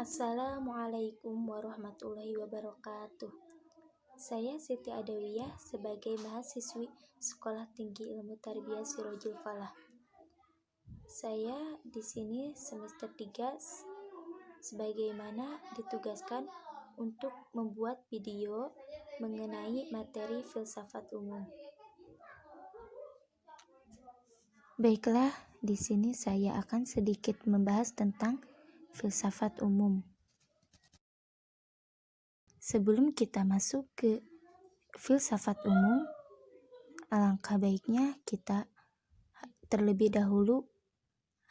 Assalamualaikum warahmatullahi wabarakatuh. Saya Siti Adawiyah sebagai mahasiswi Sekolah Tinggi Ilmu Tarbiyah Sirojul Falah. Saya di sini semester 3 sebagaimana ditugaskan untuk membuat video mengenai materi filsafat umum. Baiklah, di sini saya akan sedikit membahas tentang filsafat umum. Sebelum kita masuk ke filsafat umum, alangkah baiknya kita terlebih dahulu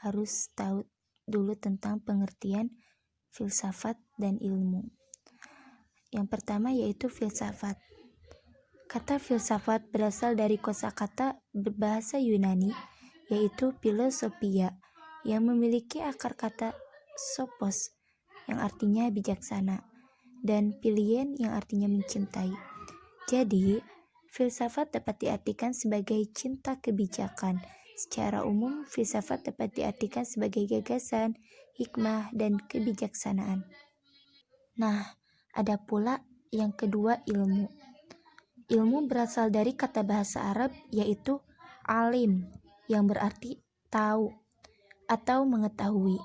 harus tahu dulu tentang pengertian filsafat dan ilmu. Yang pertama yaitu filsafat. Kata filsafat berasal dari kosakata berbahasa Yunani yaitu philosophia yang memiliki akar kata sophos yang artinya bijaksana dan philien yang artinya mencintai. Jadi, filsafat dapat diartikan sebagai cinta kebijakan. Secara umum, filsafat dapat diartikan sebagai gagasan, hikmah, dan kebijaksanaan. Nah, ada pula yang kedua ilmu. Ilmu berasal dari kata bahasa Arab yaitu alim yang berarti tahu atau mengetahui.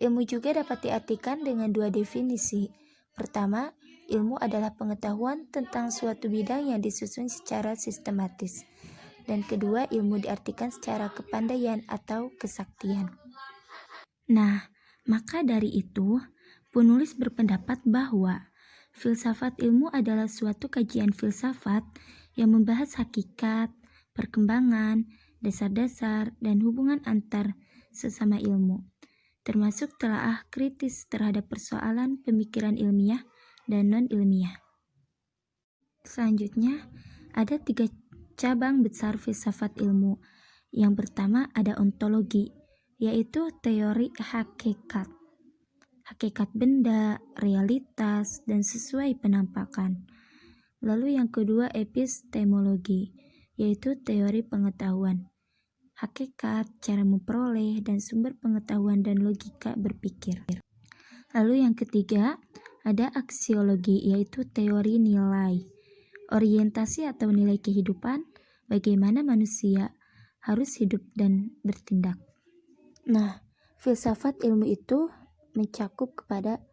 Ilmu juga dapat diartikan dengan dua definisi. Pertama, ilmu adalah pengetahuan tentang suatu bidang yang disusun secara sistematis. Dan kedua, ilmu diartikan secara kepandaian atau kesaktian. Nah, maka dari itu, penulis berpendapat bahwa filsafat ilmu adalah suatu kajian filsafat yang membahas hakikat, perkembangan, dasar-dasar, dan hubungan antar sesama ilmu, termasuk telaah kritis terhadap persoalan pemikiran ilmiah dan non-ilmiah. Selanjutnya, ada 3 cabang besar filsafat ilmu. Yang pertama ada ontologi, yaitu teori hakikat. Hakikat benda, realitas, dan sesuai penampakan. Lalu yang kedua epistemologi, yaitu teori pengetahuan. Hakikat, cara memperoleh, dan sumber pengetahuan dan logika berpikir. Lalu yang ketiga, ada aksiologi, yaitu teori nilai, orientasi atau nilai kehidupan, bagaimana manusia harus hidup dan bertindak. Nah, filsafat ilmu itu mencakup kepada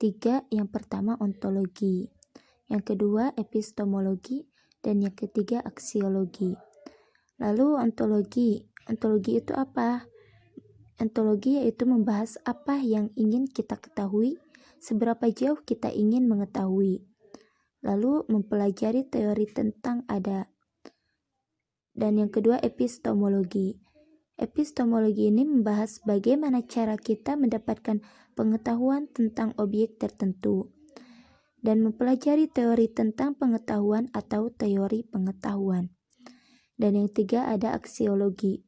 3, yang pertama ontologi, yang kedua epistemologi, dan yang ketiga aksiologi. Lalu ontologi itu apa? Ontologi yaitu membahas apa yang ingin kita ketahui, seberapa jauh kita ingin mengetahui. Lalu mempelajari teori tentang ada. Dan yang kedua epistemologi. Epistemologi ini membahas bagaimana cara kita mendapatkan pengetahuan tentang objek tertentu. Dan mempelajari teori tentang pengetahuan atau teori pengetahuan. Dan yang ketiga ada aksiologi,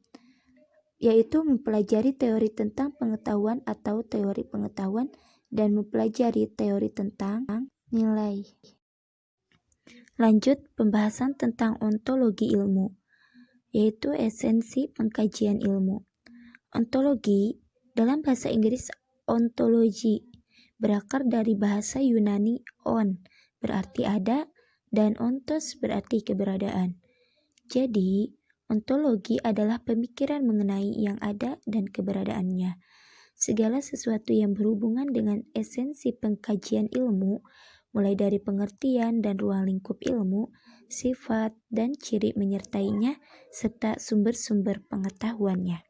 yaitu mempelajari teori tentang pengetahuan atau teori pengetahuan dan mempelajari teori tentang nilai. Lanjut pembahasan tentang ontologi ilmu, yaitu esensi pengkajian ilmu. Ontologi dalam bahasa Inggris ontology berakar dari bahasa Yunani on berarti ada dan ontos berarti keberadaan. Jadi, ontologi adalah pemikiran mengenai yang ada dan keberadaannya. Segala sesuatu yang berhubungan dengan esensi pengkajian ilmu, mulai dari pengertian dan ruang lingkup ilmu, sifat dan ciri menyertainya, serta sumber-sumber pengetahuannya.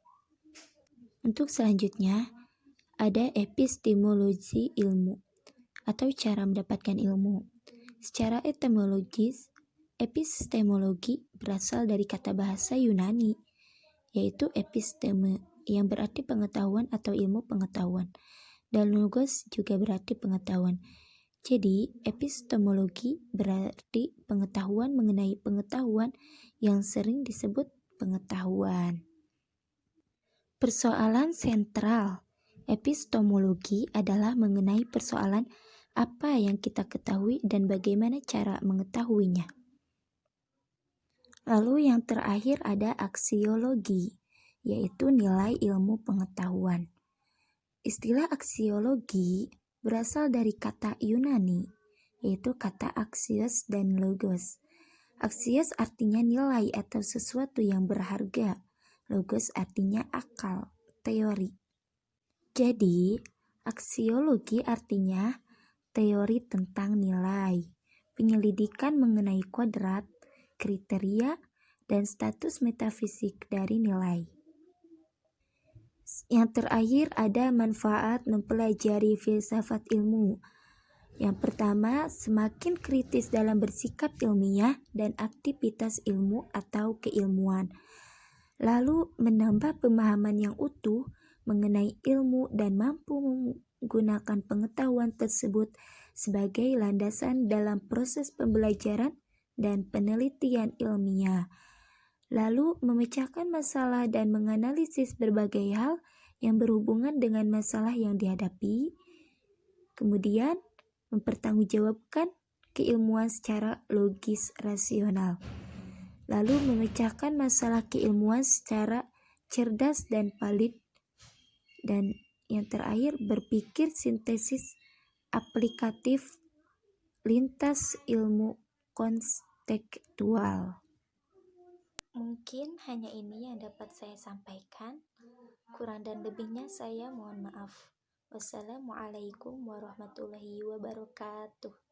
Untuk selanjutnya, ada epistemologi ilmu, atau cara mendapatkan ilmu. Secara etimologis, epistemologi berasal dari kata bahasa Yunani, yaitu episteme, yang berarti pengetahuan atau ilmu pengetahuan, dan logos juga berarti pengetahuan. Jadi, epistemologi berarti pengetahuan mengenai pengetahuan yang sering disebut pengetahuan. Persoalan sentral epistemologi adalah mengenai persoalan apa yang kita ketahui dan bagaimana cara mengetahuinya. Lalu yang terakhir ada aksiologi, yaitu nilai ilmu pengetahuan. Istilah aksiologi berasal dari kata Yunani, yaitu kata axios dan logos. Axios artinya nilai atau sesuatu yang berharga. Logos artinya akal, teori. Jadi, aksiologi artinya teori tentang nilai, penyelidikan mengenai kodrat, kriteria, dan status metafisik dari nilai. Yang terakhir ada manfaat mempelajari filsafat ilmu. Yang pertama, semakin kritis dalam bersikap ilmiah dan aktivitas ilmu atau keilmuan. Lalu menambah pemahaman yang utuh mengenai ilmu dan mampu menggunakan pengetahuan tersebut sebagai landasan dalam proses pembelajaran dan penelitian ilmiah. Lalu memecahkan masalah dan menganalisis berbagai hal yang berhubungan dengan masalah yang dihadapi. Kemudian mempertanggungjawabkan keilmuan secara logis rasional. Lalu memecahkan masalah keilmuan secara cerdas dan valid. Dan yang terakhir berpikir sintesis aplikatif lintas ilmu konstekstual. Mungkin hanya ini yang dapat saya sampaikan. Kurang dan lebihnya saya mohon maaf. Wassalamualaikum warahmatullahi wabarakatuh.